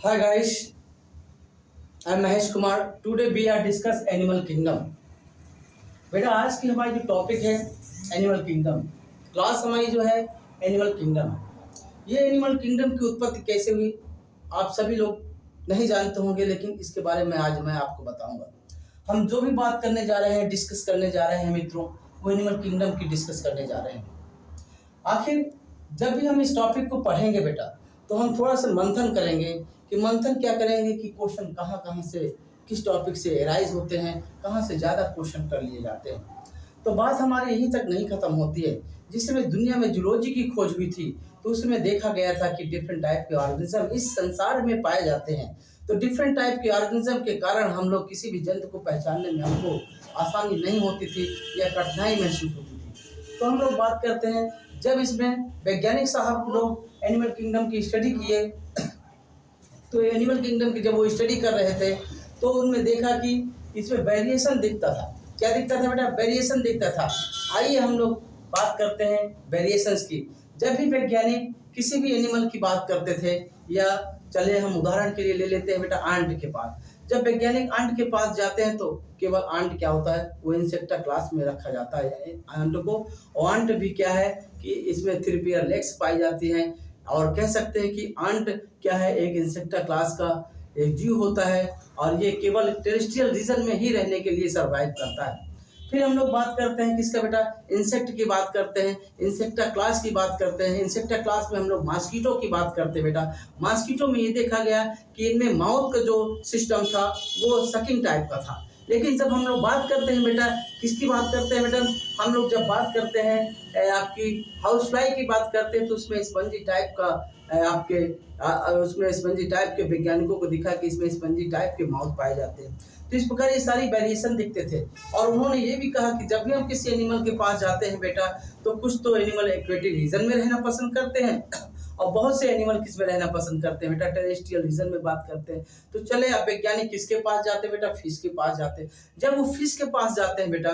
Hi guys, I'm Mahesh Kumar. Today we are discuss Animal Kingdom. बेटा आज की हमारी जो टॉपिक है एनिमल किंगडम, क्लास हमारी जो है एनिमल किंगडम है। ये एनिमल किंगडम की उत्पत्ति कैसे हुई आप सभी लोग नहीं जानते होंगे, लेकिन इसके बारे में आज मैं आपको बताऊंगा। हम जो भी बात करने जा रहे हैं, डिस्कस करने जा रहे हैं मित्रों, वो एनिमल किंगडम की डिस्कस करने जा रहे हैं। आखिर जब भी हम इस टॉपिक को पढ़ेंगे बेटा, तो हम थोड़ा सा मंथन करेंगे कि मंथन क्या करेंगे कि क्वेश्चन कहाँ कहाँ से किस टॉपिक से एराइज होते हैं, कहाँ से ज़्यादा क्वेश्चन कर लिए जाते हैं। तो बात हमारी यहीं तक नहीं खत्म होती है। जिस समय दुनिया में जूलॉजी की खोज हुई थी, तो उस समय देखा गया था कि डिफरेंट टाइप के ऑर्गेनिज्म इस संसार में पाए जाते हैं। तो डिफरेंट टाइप के ऑर्गेनिज्म के कारण हम लोग किसी भी जंतु को पहचानने में हमको आसानी नहीं होती थी या कठिनाई महसूस होती थी। तो हम लोग बात करते हैं, जब इसमें वैज्ञानिक साहब लोग एनिमल किंगडम की स्टडी किए, तो एनिमल किंगडम की जब वो स्टडी कर रहे थे, तो उनमें देखा कि इसमें वेरिएशन दिखता था। क्या दिखता था बेटा? वेरिएशन दिखता था। आइए हम लोग बात करते हैं वेरिएशंस की। जब भी वैज्ञानिक किसी भी एनिमल की बात करते थे, या चले हम उदाहरण के लिए ले लेते हैं बेटा आंट के पास। जब वैज्ञानिक आंट के पास जाते हैं, तो केवल आंट क्या होता है, वो इंसेक्टा क्लास में रखा जाता है आंट को। और आंट भी क्या है कि इसमें 3 पेयर लेग्स पाई जाती हैं, और कह सकते हैं कि आंट क्या है, एक इंसेक्टा क्लास का एक जीव होता है, और ये केवल टेरेस्ट्रियल रीजन में ही रहने के लिए सर्वाइव करता है। फिर हम लोग बात करते हैं किसका बेटा? इंसेक्ट की बात करते हैं, इंसेक्टा क्लास की बात करते हैं। इंसेक्टा क्लास में हम लोग मॉस्किटो की बात करते हैं बेटा। मॉस्किटो में ये देखा गया कि इनमें माउथ का जो सिस्टम था वो सकिंग टाइप का था। लेकिन जब हम लोग बात करते हैं बेटा, किसकी बात करते हैं बेटा? हम लोग जब बात करते हैं आपकी हाउस फ्लाई की बात करते हैं, तो उसमें स्पंजी टाइप का उसमें स्पंजी टाइप के वैज्ञानिकों को दिखा कि इसमें स्पंजी टाइप के माउथ पाए जाते हैं। तो इस प्रकार ये सारी वेरिएशन दिखते थे। और उन्होंने ये भी कहा कि जब भी हम किसी एनिमल के पास जाते हैं बेटा, तो कुछ तो एनिमल एक्वेटिक रीजन में रहना पसंद करते हैं, और बहुत से एनिमल किस में रहना पसंद करते हैं बेटा? टेरेस्ट्रियल रीजन में बात करते हैं। तो चले अब वैज्ञानिक किसके पास जाते हैं बेटा? फिश के पास जाते हैं। जब वो फिश के पास जाते हैं बेटा,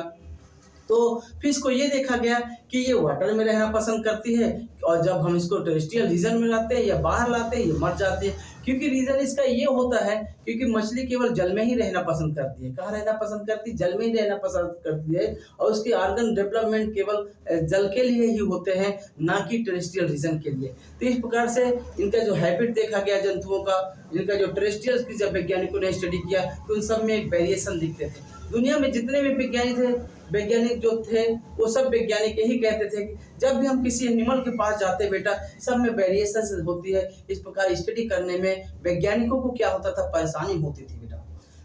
तो फिश को ये देखा गया कि ये वाटर में रहना पसंद करती है, और जब हम इसको टेरेस्ट्रियल रीजन में लाते हैं या बाहर लाते हैं, ये मर जाती है। क्योंकि रीजन इसका ये होता है क्योंकि मछली केवल जल में ही रहना पसंद करती है। कहाँ रहना पसंद करती है? जल में ही रहना पसंद करती है, और उसके ऑर्गन डेवलपमेंट केवल जल के लिए ही होते हैं, ना कि टेरेस्ट्रियल रीजन के लिए। तो इस प्रकार से इनका जो हैबिट देखा गया जंतुओं का, इनका जो टेरेस्ट्रियल की जब वैज्ञानिकों ने स्टडी किया, तो उन सब में एक वेरिएशन दिखते थे। दुनिया में जितने भी वैज्ञानिक जो थे, वो सब वैज्ञानिक यही कहते थे कि जब भी हम किसी एनिमल के पास जाते बेटा, सब में वेरिएशन होती है। इस प्रकार स्टडी करने में वैज्ञानिकों को क्या होता था? परेशानी होती थी बेटा।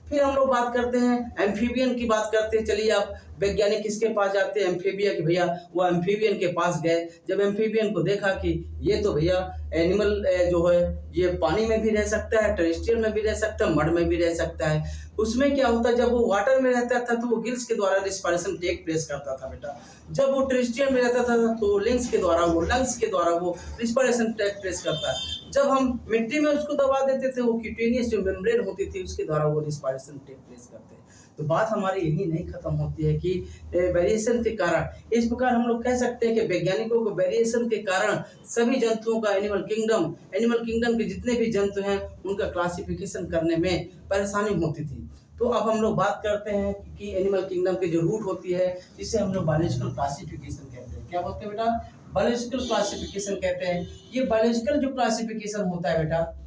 फिर हम लोग बात करते हैं एम्फीबियन की बात करते हैं। चलिए आप वैज्ञानिक किसके पास जाते हैं? एम्फीबिया के भैया वो एम्फीबियन के पास गए। जब एम्फीबियन को देखा कि ये तो भैया एनिमल जो है ये पानी में भी रह सकता है, टेरेस्ट्रियल में भी रह सकता है, मड में भी रह सकता है। उसमें क्या होता है, जब वो वाटर में रहता था तो वो गिल्स के द्वारा रिस्पायरेशन टेक प्लेस करता था बेटा। जब वो टेरेस्ट्रियल में रहता था तो लंग्स के द्वारा वो रिस्पायरेशन टेक प्लेस करता है। जब हम मिट्टी में उसको दबा देते थे, वो क्यूटेनियस जो मेम्ब्रेन होती थी उसके द्वारा वो रिस्पायरेशन टेक प्लेस करते हैं। तो बात हमारी यही नहीं खत्म होती है कि वेरिएशन के कारण, इस प्रकार हम लोग कह सकते हैं कि वैज्ञानिकों को वेरिएशन के कारण सभी जंतुओं का एनिमल किंगडम के जितने भी जंतु हैं उनका क्लासिफिकेशन करने में परेशानी होती थी। तो अब हम लोग बात करते हैं कि एनिमल किंगडम की जो रूट होती है, जिसे हम लोग बायोलॉजिकल क्लासिफिकेशन कहते हैं। क्या बोलते हैं बेटा? बायोलॉजिकल क्लासिफिकेशन कहते हैं। ये बायोलॉजिकल जो क्लासिफिकेशन होता है बेटा,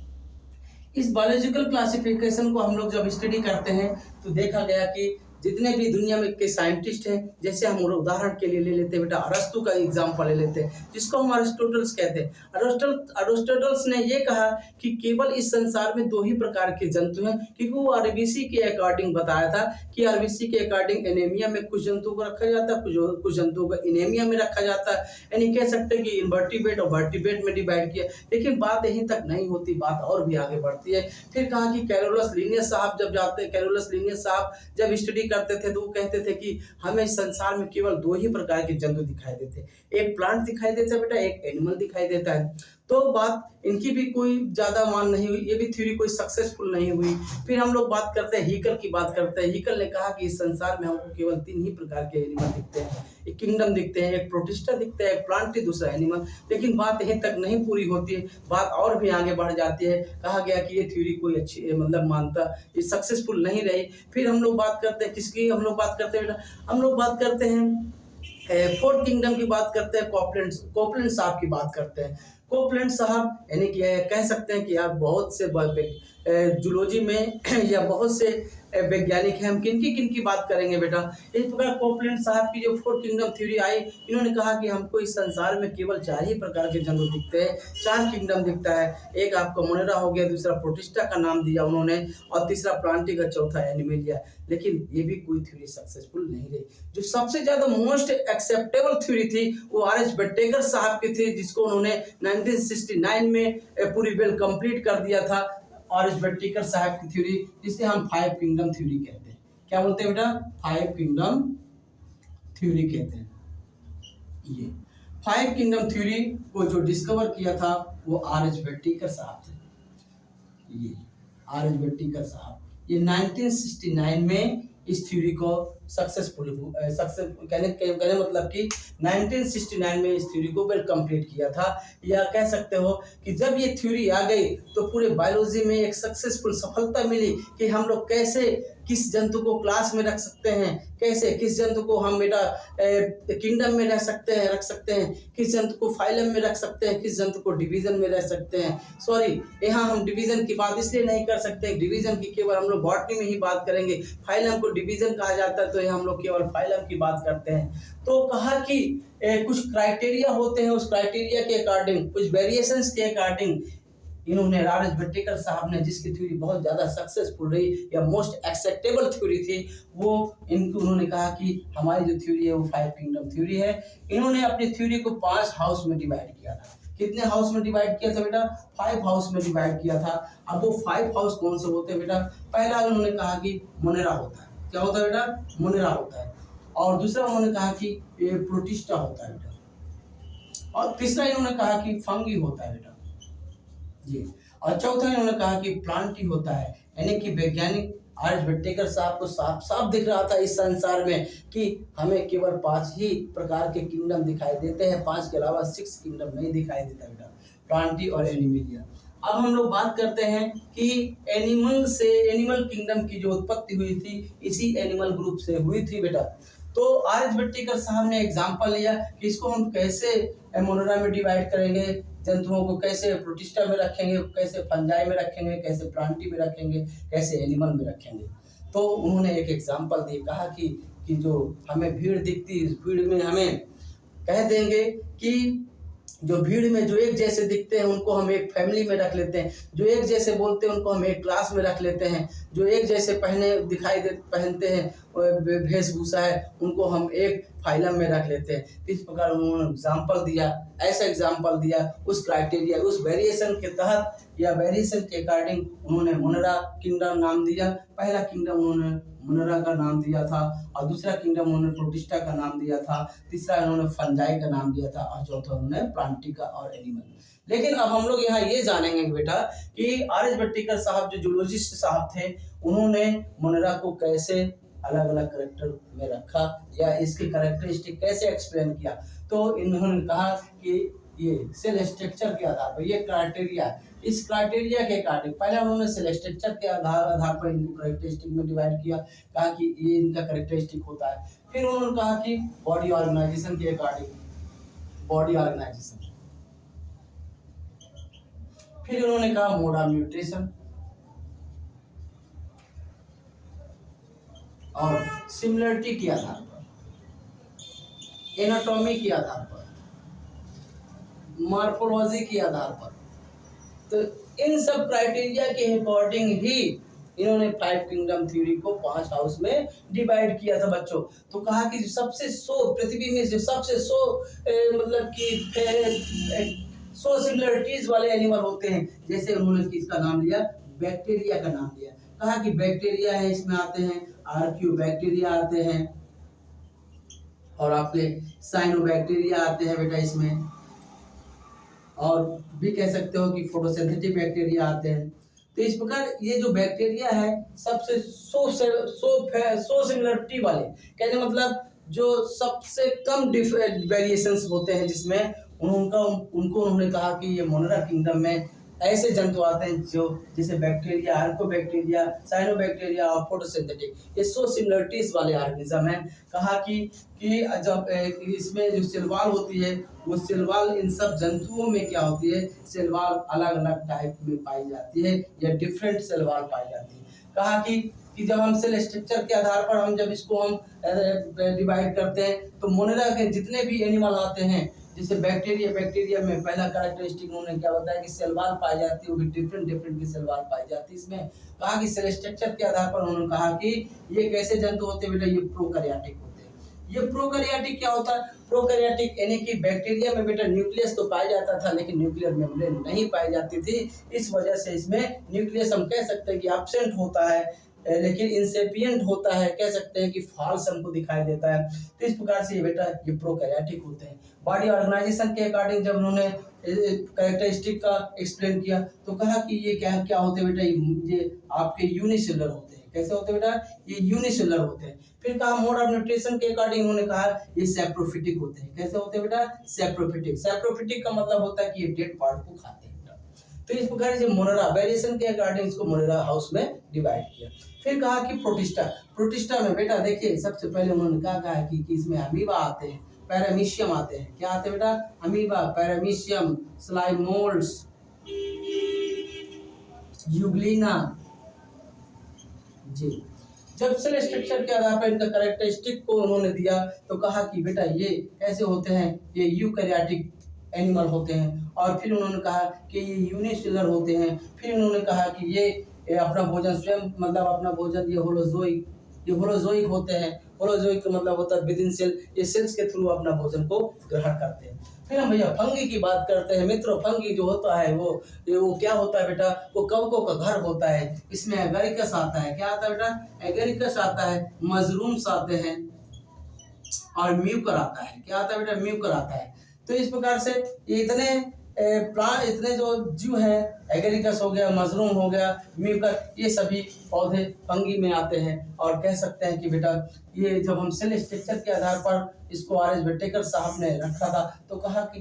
इस बायोलॉजिकल क्लासिफिकेशन को हम लोग जब स्टडी करते हैं, तो देखा गया कि जितने भी दुनिया में के साइंटिस्ट हैं, जैसे हम उदाहरण के लिए ले लेते हैं बेटा, अरस्तु का एग्जांपल ले लेते हैं, जिसको हम अरिस्टोटल्स कहते हैं। अरिस्टोटल्स ने ये कहा कि केवल इस संसार में 2 ही प्रकार के जंतु हैं, क्योंकि वो आरबीसी के अकॉर्डिंग बताया था कि आरबीसी के अकॉर्डिंग एनीमिया में कुछ जंतुओं को रखा जाता है, कुछ जंतुओं को एनीमिया में रखा जाता है। यानी कह सकते हैं कि इनवर्टिब्रेट और वर्टिब्रेट में डिवाइड किया। लेकिन बात यहीं तक नहीं होती, बात और भी आगे बढ़ती है। फिर कहा कि कैरोलस लीनियस साहब जब स्टडी करते थे, तो वो कहते थे कि हमें संसार में केवल 2 ही प्रकार के जंतु दिखाई देते, एक प्लांट दिखाई देता है बेटा, एक एनिमल दिखाई देता है। तो बात इनकी भी कोई ज़्यादा मान नहीं हुई, ये भी थ्योरी कोई सक्सेसफुल नहीं हुई। फिर हम लोग बात करते हैं हीकल की बात करते हैं। हीकल ने कहा कि इस संसार में हमको केवल 3 ही प्रकार के एनिमल दिखते हैं, एक किंगडम दिखते हैं, एक प्रोटिस्टा दिखता है, एक प्लांट, दूसरा एनिमल। लेकिन बात यहीं तक नहीं पूरी होती है, बात और भी आगे बढ़ जाती है। कहा गया कि ये थ्योरी कोई अच्छी मतलब मानता, ये सक्सेसफुल नहीं रही। फिर हम लोग बात करते हैं किसकी, हम लोग बात करते हैं बेटा, हम लोग बात करते हैं फोर्थ किंगडम की बात करते हैं, कोपलैंड साहब की बात करते हैं। कोपलैंड साहब यानी कि कह सकते हैं कि यार बहुत से जूलॉजी में या बहुत से वैज्ञानिक हैं। हम किन की बात करेंगे बेटा, इस प्रकार कोपलैंड साहब की जो फोर्थ किंगडम थ्योरी आई, इन्होंने कहा कि हमको इस संसार में केवल 4 ही प्रकार के जंतु दिखते हैं, 4 किंगडम दिखता है। एक आपका मोनेरा हो गया, दूसरा प्रोटिस्टा का नाम दिया उन्होंने, और तीसरा प्लांटी का, चौथा एनिमेलिया। लेकिन ये भी कोई थ्योरी सक्सेसफुल नहीं रही। जो सबसे ज्यादा मोस्ट एक्सेप्टेबल थ्योरी थी वो आर.एच. बेटेकर साहब की थी, जिसको उन्होंने 1969 में पूरी वेल कंप्लीट कर दिया था। आर.एच. बेटेकर साहब की थ्योरी, जिसे हम 5 किंगडम थ्योरी कहते हैं। क्या बोलते हैं बेटा, 5 किंगडम थ्योरी कहते हैं। ये 5 किंगडम थ्योरी को जो डिस्कवर किया था वो आर.एच. बेटेकर साहब थे। ये आर.एच. बेटेकर साहब, ये 1969 में इस थ्योरी को सक्सेसफुल कहने मतलब कि 1969 में इस थ्योरी को वेल कंप्लीट किया था। या कह सकते हो कि जब ये थ्योरी आ गई तो पूरे बायोलॉजी में एक सक्सेसफुल सफलता मिली कि हम लोग कैसे किस जंतु को क्लास में रख सकते हैं, कैसे किस जंतु को हम बेटा किंगडम में रख सकते हैं, किस जंतु को फाइलम में रख सकते हैं, किस जंतु को डिवीजन में रख सकते हैं। सॉरी, यहाँ हम डिवीजन की बात इसलिए नहीं कर सकते, डिवीजन की केवल हम लोग बॉटनी में ही बात करेंगे। फाइलम को डिवीजन कहा जाता है, तो यहाँ हम लोग केवल फाइलम की बात करते हैं। तो कहा कि कुछ क्राइटेरिया होते हैं, उस क्राइटेरिया के अकॉर्डिंग, कुछ वेरिएशंस के अकॉर्डिंग इन्होंने आर.एच. बेटेकर साहब ने, जिसकी थ्योरी बहुत ज़्यादा सक्सेसफुल रही या मोस्ट एक्सेप्टेबल थ्योरी थी, वो उन्होंने कहा कि हमारी जो थ्योरी है वो 5 किंगडम थ्योरी है। इन्होंने अपनी थ्योरी को 5 हाउस में डिवाइड किया था। कितने हाउस में डिवाइड किया था बेटा, 5 हाउस में डिवाइड किया था। अब वो 5 हाउस कौन से होते हैं बेटा, पहला उन्होंने कहा कि मोनेरा होता है। क्या होता है बेटा, मोनेरा होता है। और दूसरा उन्होंने कहा कि प्रोटिस्टा होता है बेटा। और तीसरा इन्होंने कहा कि फंगी होता है बेटा जी। और चौथा इन्होंने कहा कि प्लांटी होता है। यानी कि वैज्ञानिक आर.एच. बेटेकर साहब को साफ साफ दिख रहा था इस संसार में कि हमें केवल 5 ही प्रकार के किंगडम दिखाई देते हैं, 5 के अलावा 6 किंगडम नहीं दिखाई देता बेटा, प्लांटी और एनिमेलिया। अब हम लोग बात करते हैं कि एनिमल किंगडम की जो उत्पत्ति हुई थी इसी एनिमल ग्रुप से हुई थी बेटा। तो आर.एच. बेटेकर साहब ने एग्जाम्पल लिया कि इसको हम कैसे मोनेरा में डिवाइड करेंगे, जंतुओं को कैसे प्रोटिस्टा में रखेंगे, कैसे फंजाई में रखेंगे, कैसे प्लांटी में रखेंगे, कैसे एनिमल में रखेंगे। तो उन्होंने एक एग्जाम्पल दी, कहा कि जो हमें भीड़ दिखती है, इस भीड़ में हमें कह देंगे कि जो भीड़ में जो एक जैसे दिखते हैं उनको हम एक फैमिली में रख लेते हैं, जो एक जैसे बोलते हैं उनको हम एक क्लास में रख लेते हैं, जो एक जैसे पहनते हैं वेशभूषा है उनको हम एक फाइलम में रख लेते हैं। इस प्रकार उन्होंने एग्जाम्पल दिया, ऐसा एग्जाम्पल दिया, उस क्राइटेरिया, उस वेरिएशन के तहत या वेरिएशन के अकॉर्डिंग उन्होंने मोनेरा किंगडम नाम दिया। पहला किंगडम उन्होंने मोनेरा का नाम दिया था, और दूसरा किंगडम उन्होंने प्रोटिस्टा का नाम दिया था, तीसरा उन्होंने फंजाई का नाम दिया था, और चौथा उन्होंने प्लांटी का और एनिमल। लेकिन अब हम लोग यहाँ ये जानेंगे बेटा कि आर.एच. बेटेकर साहब जो जूलॉजिस्ट साहब थे, उन्होंने मोनेरा को कैसे अलग अलग करेक्टर में रखा या इसके कैरेक्टरिस्टिक कैसे एक्सप्लेन किया। तो इन्होंने कहा कि ये सेल स्ट्रक्चर के आधार पर, ये क्राइटेरिया, इस क्राइटेरिया के अकॉर्डिंग पहले उन्होंने सेल स्ट्रक्चर के आधार पर इनको कैरेक्टरिस्टिक में डिवाइड किया, कहा कि ये इनका कैरेक्टरिस्टिक होता है। फिर उन्होंने कहा कि बॉडी ऑर्गेनाइजेशन के अकॉर्डिंग, बॉडी ऑर्गेनाइजेशन, फिर उन्होंने कहा मोड ऑफ न्यूट्रिशन और सिमिलरिटी के आधार पर, एनाटॉमी के आधार पर, मॉर्फोलॉजी के आधार पर। तो इन सब क्राइटेरिया के अकॉर्डिंग ही इन्होंने 5 किंगडम थ्योरी को 5 हाउस में डिवाइड किया था बच्चों। तो कहा कि सबसे 100 पृथ्वी में जो सबसे 100 मतलब कि 100 सिमिलरिटीज वाले एनिमल होते हैं, जैसे उन्होंने किसका नाम लिया, बैक्टीरिया का नाम लिया। कहा कि बैक्टीरिया है, इसमें आते हैं आर्कियोबैक्टीरिया आते हैं, और आपके साइनोबैक्टीरिया आते हैं बेटा इसमें, और भी कह सकते हो कि फोटोसिंथेटिक बैक्टीरिया आते हैं। तो इस प्रकार ये जो बैक्टीरिया है सबसे सो सिमिलरिटी वाले, कहने मतलब जो सबसे कम वेरिएशंस होते हैं, जिसमें उनको उन्होंने कहा कि ये मोनेरा किंगडम में ऐसे जंतु आते हैं जो जैसे बैक्टीरिया, आर्कोबैक्टीरिया, साइनोबैक्टीरिया और फोटोसिंथेटिक, ये सो सिमिलरिटीज वाले ऑर्गेनिज्म हैं। कहा कि जब इसमें जो सेलवाल होती है, वो सेलवाल इन सब जंतुओं में क्या होती है, सेलवाल अलग अलग टाइप में पाई जाती है या डिफरेंट सेलवाल पाई जाती है। कहा कि जब हम सेल स्ट्रक्चर के आधार पर हम जब इसको हम डिवाइड करते हैं, तो मोनेरा के जितने भी एनिमल आते हैं, जैसे बैक्टीरिया में पहला कैरेक्टरिस्टिक उन्होंने क्या बताया कि सेल वाल पाई जाती है, वो भी डिफरेंट की सेल वाल पाई जाती है। इसमें कहा कि सेल स्ट्रक्चर के आधार पर उन्होंने कहा कि ये कैसे जंतु होते हैं बेटा, ये प्रोकैरियोटिक होते हैं। ये प्रोकैरियोटिक क्या होता है, प्रोकैरियोटिक यानी कि बैक्टीरिया में बेटा न्यूक्लियस तो पाया जाता था, लेकिन न्यूक्लियर मेम्ब्रेन नहीं पाई जाती थी। इस वजह से इसमें न्यूक्लियस हम कह सकते हैं कि एब्सेंट होता है, लेकिन इंसेपिएंट होता है, कह सकते हैं कि फॉल्स हमको दिखाई देता है। तो इस प्रकार से ये बेटा ये प्रोकैरियोटिक होते हैं। बॉडी ऑर्गेनाइजेशन के अकॉर्डिंग जब उन्होंने कैरेक्टरिस्टिक का एक्सप्लेन किया, तो कहा कि ये क्या होते हैं बेटा, ये आपके यूनिसेलुलर होते हैं। कैसे होते हैं बेटा, ये यूनिसेलुलर होते हैं। फिर कहा मोड ऑफ न्यूट्रिशन के अकॉर्डिंग उन्होंने कहा ये सैप्रोफिटिक होते हैं। कैसे होते हैं बेटा, सैप्रोफिटिक का मतलब होता है कि ये डेड पार्ट को खाते हैं। तो इस प्रकार से मोनेरा वेरिएशन के अकॉर्डिंग इसको मोनेरा हाउस में डिवाइड किया। फिर कहा कि प्रोटिस्टा में बेटा देखिए, सबसे पहले उन्होंने कहा है कि इसमें अमीबा आते हैं, पैरामीशियम आते हैं। क्या आते हैं बेटा, अमीबा, पैरामीशियम, स्लाइमोल्ड्स, यूग्लिना जी। जब सेल स्ट्रक्चर के आधार पर इनका कैरेक्टरिस्टिक को उन्होंने दिया, तो कहा कि बेटा ये कैसे होते हैं, ये यूकैरियोटिक एनिमल होते हैं। और फिर उन्होंने कहा कि ये यूनिसेलुलर होते हैं। फिर उन्होंने कहा कि ये अपना भोजन स्वयं, मतलब अपना भोजन ये होलोजोइक होते हैं। होलोजोइक का मतलब होता है विद इन सेल, ये सेल्स के थ्रू अपना भोजन को ग्रहण करते हैं। फिर हम भैया फंगी की बात करते हैं। मित्रों, फंगी जो होता है वो क्या होता है बेटा, वो कवकों का घर होता है। इसमें एगेरिकस आता है। क्या आता है बेटा, एगेरिकस आता है, मशरूम्स आते हैं और म्यूकर आता है। क्या आता है बेटा, म्यूकर आता है। तो इस प्रकार से ये इतने जो जीव है, एगेरिकस हो गया, मशरूम हो गया, म्यूकर, ये सभी पौधे फंगी में आते हैं। और कह सकते हैं कि बेटा ये जब हम सेल स्ट्रक्चर के आधार पर इसको आर एस व्हिटेकर साहब ने रखा था, तो कहा कि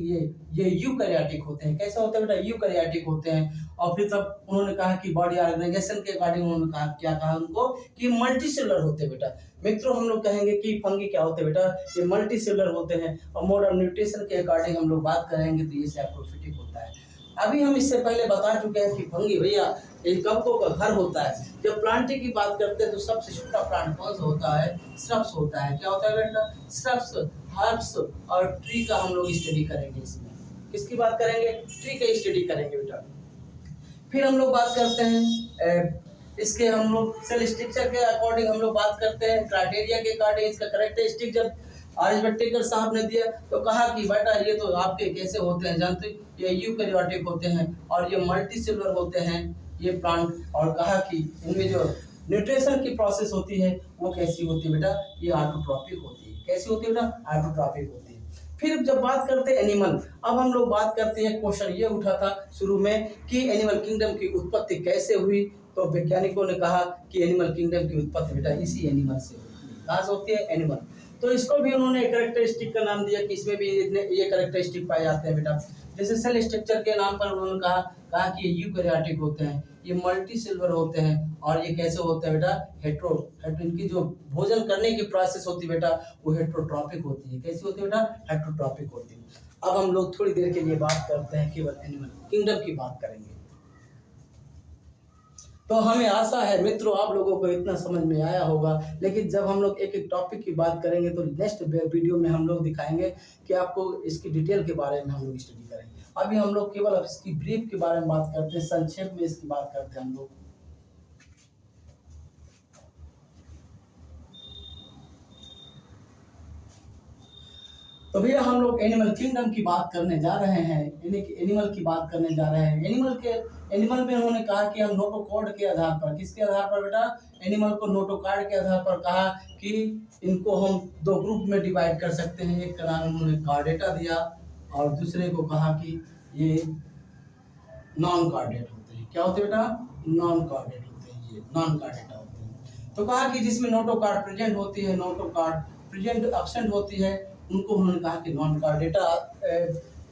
ये यूकैरियोटिक होते हैं। कैसे होते हैं बेटा, यूकैरियोटिक होते हैं। और फिर तब उन्होंने कहा कि बॉडी ऑर्गेनाइजेशन के अकॉर्डिंग उन्होंने कहा, क्या कहा उनको, कि मल्टीसेलुलर होते हैं बेटा। मित्रों, हम लोग कहेंगे कि फंगी क्या होते हैं बेटा, ये मल्टीसेलुलर होते हैं। और मोड ऑफ न्यूट्रिशन के अकॉर्डिंग हम लोग बात करेंगे तो ये सैप्रोफिटिक होता है। अभी हम इससे पहले बता चुके हैं कि फंगी भैया ये कवकों का घर होता है। जब प्लांटिंग की बात करते हैं तो सबसे छोटा प्लांट कौन सा होता है, श्रब्स होता है। क्या होता है बेटा, श्रब्स, हर्ब्स और ट्री का हम लोग स्टडी करेंगे। इसमें किसकी बात करेंगे, ट्री का स्टडी करेंगे बेटा। फिर हम लोग बात करते हैं इसके, हम लोग सेल स्ट्रक्चर के अकॉर्डिंग हम लोग बात करते हैं, क्राइटेरिया के अकॉर्डिंग इसका कैरेक्टरिस्टिक जब आर एस व्हिटेकर साहब ने दिया, तो कहा कि बेटा ये तो आपके कैसे होते हैं जंतु, ये यूकैरियोटिक होते हैं और ये मल्टीसेलुलर होते हैं ये प्लांट। और कहा कि इनमें जो न्यूट्रिशन की प्रोसेस होती है वो कैसी होती है बेटा, ये ऑटोट्रॉपिक होती है। कैसी होती है बेटा, ऑटोट्रॉपिक होती है। फिर जब बात करते हैं एनिमल, अब हम लोग बात करते हैं, क्वेश्चन ये उठा था शुरू में कि एनिमल किंगडम की उत्पत्ति कैसे हुई। तो वैज्ञानिकों ने कहा कि एनिमल किंगडम की उत्पत्ति बेटा इसी एनिमल से होती है। कहाँ से होती है, एनिमल। तो इसको भी उन्होंने कैरेक्टरिस्टिक का नाम दिया कि इसमें भी ये कैरेक्टरिस्टिक पाए जाते हैं बेटा। जैसे सेल स्ट्रक्चर के नाम पर उन्होंने कहा कि ये यूकैरियोटिक होते हैं, ये मल्टीसेलुलर होते हैं और ये कैसे होते हैं बेटा, इनकी जो भोजन करने की प्रोसेस होती है बेटा वो हेट्रोट्रॉपिक होती है। कैसी होती है बेटा, हेट्रोट्रॉपिक होती है। अब हम लोग थोड़ी देर के लिए बात करते हैं केवल एनिमल किंगडम की बात करेंगे। तो हमें आशा है मित्रों आप लोगों को इतना समझ में आया होगा, लेकिन जब हम लोग एक एक टॉपिक की बात करेंगे तो नेक्स्ट वीडियो में हम लोग दिखाएंगे कि आपको इसकी डिटेल के बारे में हम लोग स्टडी करेंगे। अभी हम लोग केवल अब इसकी ब्रीफ के बारे में बात करते हैं, संक्षेप में इसकी बात करते हैं हम लोग। तो भैया हम लोग एनिमल किंगडम की बात करने जा रहे हैं, एनिमल की बात करने जा रहे हैं। एनिमल में उन्होंने कहा कि हम नोटोकॉर्ड के आधार पर, किसके आधार पर बेटा, एनिमल को नोटोकॉर्ड के आधार पर कहा कि इनको हम दो ग्रुप में डिवाइड कर सकते हैं। एक का नाम उन्होंने कार्डेटा दिया और दूसरे को कहा कि ये नॉन कार्डेट होते हैं। क्या होते हैं बेटा? नॉन कार्डेट होते हैं, ये नॉन कार्डेटा होते हैं। तो कहा कि जिसमें नोटो कार्ड प्रेजेंट होती है, नोटो कार्ड प्रेजेंट एब्सेंट होती है, उनको उन्होंने कहा कि नॉन कार्डेटा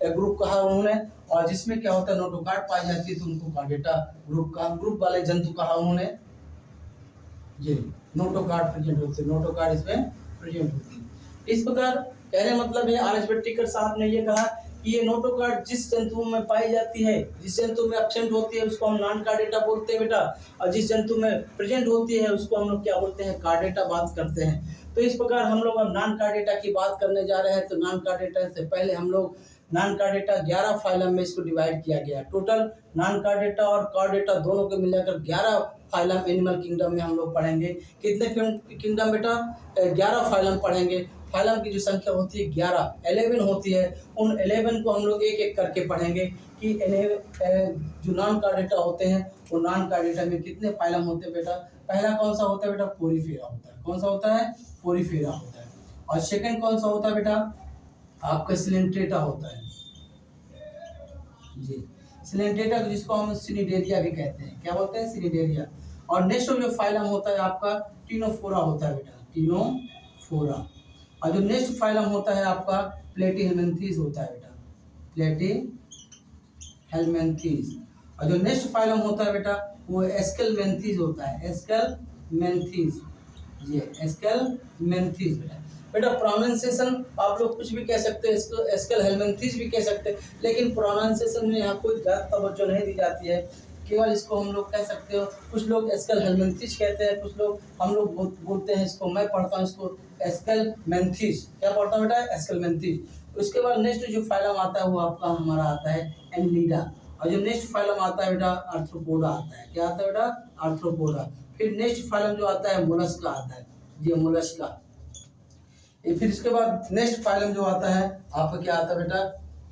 ग्रुप कहा उन्होंने। और जिसमें क्या होता है, नोटो कार्ड पाई जाती है तो उनको कार्डेटा ग्रुप कहा, ग्रुप वाले जंतु कहा उन्होंने। ये नोटो कार्ड प्रेजेंट होते हैं, नोटो कार्ड इसमें प्रेजेंट होती है। इस प्रकार कहने मतलब है आर एस बेट्टिकर साहब ने ये कहा कि ये नोटो कार्ड जिस जंतु में पाई जाती है, जिस जंतु में एब्सेंट होती है उसको हम नॉन कार्डेटा बोलते हैं बेटा, और जिस जंतु में प्रेजेंट होती है उसको हम लोग क्या बोलते हैं? कार्डेटा बात करते हैं। तो इस प्रकार हम लोग अब नॉन कार्डेटा की बात करने जा रहे हैं। तो नॉन कार्डेटा से पहले हम लोग नॉन कार्डेटा 11 फाइलम में इसको डिवाइड किया गया। टोटल नॉन कार्डेटा और कार्डेटा दोनों को मिलाकर 11 फाइलम एनिमल किंगडम में हम लोग पढ़ेंगे। कितने किंगडम बेटा? 11 फाइलम पढ़ेंगे। फाइलम की जो संख्या होती है 11 होती है। उन 11 को हम लोग एक एक करके पढ़ेंगे कि जो नॉन कार्डेटा होते हैं वो नॉन कार्डेटा में कितने फाइलम होते हैं बेटा। पहला कौन सा होता है बेटा? पोरीफेरा होता है। कौन सा होता है? पोरीफेरा होता है। और सेकंड कौन सा होता है बेटा? आपका सिलेंट्रेटा होता है जी, सिलेंट्रेटा जिसको हम सिनिडेरिया भी कहते हैं। क्या बोलते हैं? सिनिडेरिया। और नेक्स्ट जो फाइलम होता है आपका टिनोफोरा होता है बेटा, टिनोफोरा। और जो नेक्स्ट फाइलम होता है आपका प्लेटीहेल्मिन्थीज होता है बेटा, प्लेटीहेल्मिन्थीज। और जो नेक्स्ट फाइलम होता है बेटा वो एस्केलमेंथीज होता है, एस्केलमेंथीज। ये एस्केलमेंथीज बेटा। बेटा प्रोनाउंसिएशन आप लोग कुछ भी कह सकते हैं, इसको एस्केलहेल्मिन्थीज भी कह सकते हैं, लेकिन प्रोनाउंसिएशन में यहाँ कोई ज़्यादा तवज्जो नहीं दी जाती है। केवल इसको हम लोग कह सकते हो, कुछ लोग एस्केलहेल्मिन्थीज कहते हैं, कुछ लोग हम लोग बोलते हैं इसको, मैं पढ़ता हूँ इसको एस्केलमेंथीज। क्या पढ़ता हूँ बेटा? एस्केलमेंथीज। उसके बाद नेक्स्ट जो फाइलम आता है वो आपका हमारा आता है एनिलिडा। और जो नेक्स्ट फाइलम आता है बेटा आर्थ्रोपोडा आता है। क्या आता है बेटा? आर्थ्रोपोडा। फिर नेक्स्ट फाइलम जो आता है मोलस्का आता है, ये मोलस्का। फिर इसके बाद नेक्स्ट फाइलम जो आता है आपका क्या आता है बेटा?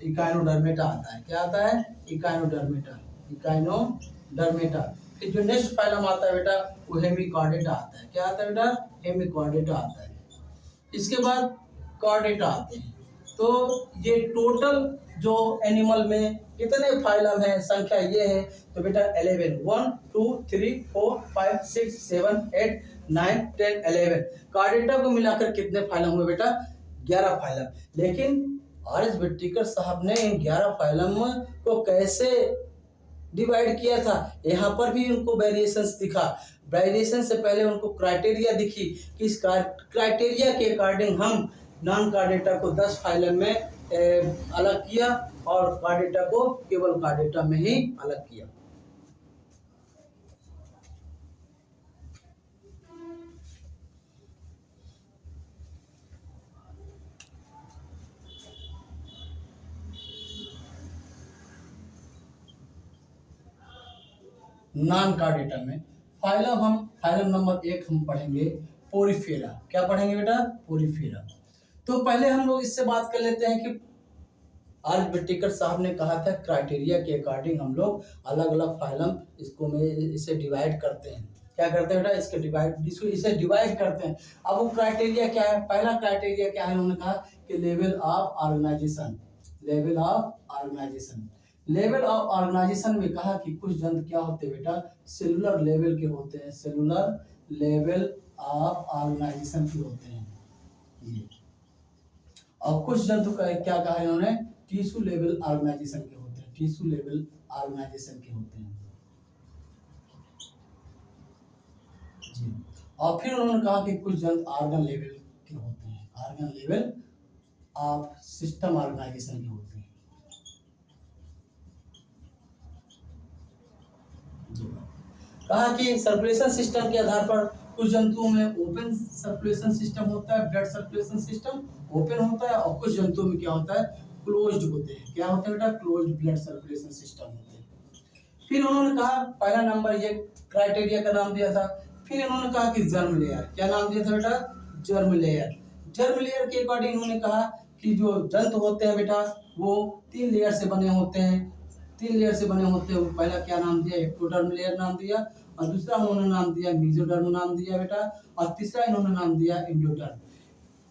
इकाइनोडर्मेटा आता है। क्या आता है? Echinodermata, Echinodermata. फिर जो नेक्स्ट फाइलम आता है बेटा वो हेमिकॉर्डेटा आता है। क्या आता है बेटा? हेमिकॉर्डेटा आता है। इसके बाद कॉर्डेटा आते हैं। तो ये टोटल जो एनिमल में कितने फाइलम है, संख्या ये है। तो बेटा 11, 1 2 3 4 5 6 7 8 9 10 11। कार्डेटा को मिलाकर कितने फाइलम हुए बेटा? 11 फाइलम। लेकिन आर एस बेट्टिकर साहब ने इन 11 फाइलम को कैसे डिवाइड किया था, यहाँ पर भी उनको वेरिएशंस दिखा। वेरिएशन से पहले उनको क्राइटेरिया दिखी कि इस क्राइटेरिया के अकॉर्डिंग हम नॉन कार्डेटा को 10 फाइलम में अलग किया और कार्डेटा को केवल कार्डेटा में ही अलग किया। नॉन कार्डेटा में फाइलम नंबर 1 हम पढ़ेंगे पोरीफेरा। क्या पढ़ेंगे बेटा? पोरीफेरा। तो पहले हम लोग इससे बात कर लेते हैं कि आर एस बेट्टिकर साहब ने कहा था क्राइटेरिया के अकॉर्डिंग हम लोग अलग अलग फाइलम इसे डिवाइड करते हैं। क्या करते हैं बेटा? इसे डिवाइड करते हैं। अब वो क्राइटेरिया क्या है? पहला क्राइटेरिया क्या है? उन्होंने कहा कि level of organisation. Level of organisation, level of organisation में कहा कि कुछ जंतु क्या होते हैं बेटा? सेलुलर लेवल के होते हैं, सेलुलर लेवल ऑफ ऑर्गेनाइजेशन के होते हैं ये। और कुछ जंतु का क्या कहा है इन्होंने? टिश्यू लेवल ऑर्गेनाइजेशन के होते हैं, टिश्यू लेवल ऑर्गेनाइजेशन के होते हैं जी। और फिर उन्होंने कहा कि कुछ जंतु ऑर्गन लेवल के होते हैं, organ level of system organisation के होते हैं। कहा कि सर्कुलेशन सिस्टम के आधार पर कुछ जंतुओं में ओपन सर्कुलेशन सिस्टम होता है, ब्लड सर्कुलेशन सिस्टम ओपन होता है, और कुछ जंतुओं में क्या होता है? क्लोज्ड होते हैं। क्या होते हैं बेटा? क्लोज्ड ब्लड सर्कुलेशन सिस्टम होते हैं। फिर उन्होंने कहा पहला नंबर ये क्राइटेरिया का नाम दिया था। फिर उन्होंने कहा कि जर्म लेयर। क्या नाम दिया था बेटा? Germ layer. जर्म लेयर के अकॉर्डिंग उन्होंने कहा कि जो जंतु होते हैं बेटा वो 3 लेयर से बने होते हैं, 3 लेयर से बने होते हैं। पहला क्या नाम दिया? एक्टोडर्म लेयर नाम दिया, और दूसरा उन्होंने नाम दिया मेसोडर्म नाम दिया बेटा, और तीसरा इन्होंने नाम दिया एंडोडर्म।